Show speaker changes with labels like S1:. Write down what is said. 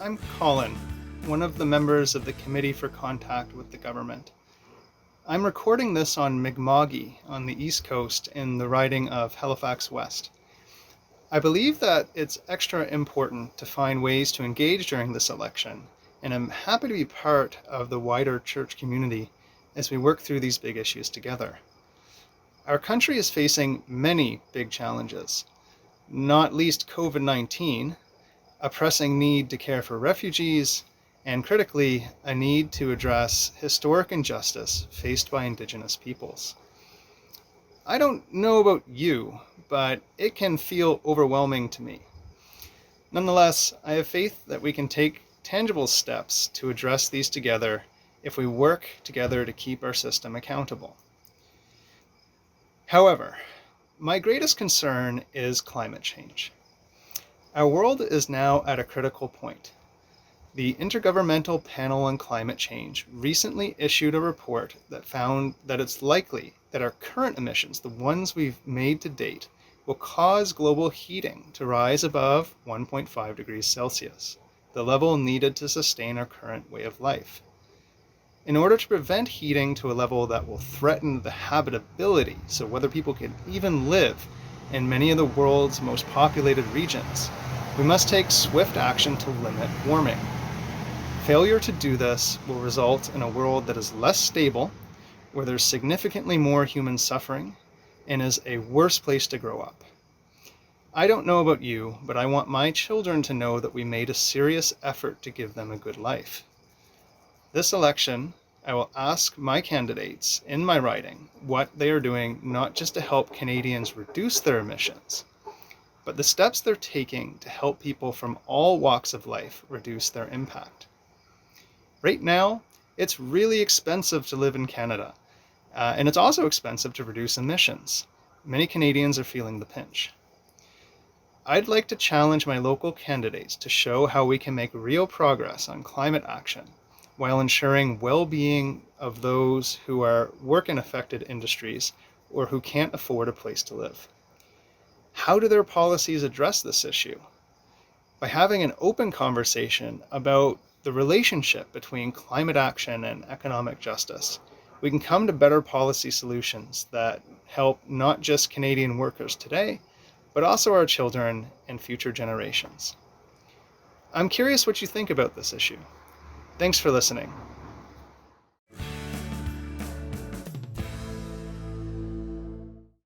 S1: I'm Colin, one of the members of the Committee for Contact with the Government. I'm recording this on Mi'kma'ki on the East Coast in the riding of Halifax West. I believe that it's extra important to find ways to engage during this election, and I'm happy to be part of the wider church community as we work through these big issues together. Our country is facing many big challenges, not least COVID-19, a pressing need to care for refugees, and critically, a need to address historic injustice faced by Indigenous peoples. I don't know about you, but it can feel overwhelming to me. Nonetheless, I have faith that we can take tangible steps to address these together if we work together to keep our system accountable. However, my greatest concern is climate change. Our world is now at a critical point. The Intergovernmental Panel on Climate Change recently issued a report that found that it's likely that our current emissions, the ones we've made to date, will cause global heating to rise above 1.5 degrees Celsius, the level needed to sustain our current way of life. In order to prevent heating to a level that will threaten the habitability, so whether people can even live in many of the world's most populated regions, we must take swift action to limit warming. Failure to do this will result in a world that is less stable, where there's significantly more human suffering, and is a worse place to grow up. I don't know about you, but I want my children to know that we made a serious effort to give them a good life. This election, I will ask my candidates in my riding what they are doing not just to help Canadians reduce their emissions, but the steps they're taking to help people from all walks of life reduce their impact. Right now, it's really expensive to live in Canada, and it's also expensive to reduce emissions. Many Canadians are feeling the pinch. I'd like to challenge my local candidates to show how we can make real progress on climate action while ensuring well-being of those who work in affected industries or who can't afford a place to live. How do their policies address this issue? By having an open conversation about the relationship between climate action and economic justice, we can come to better policy solutions that help not just Canadian workers today, but also our children and future generations. I'm curious what you think about this issue. Thanks for listening.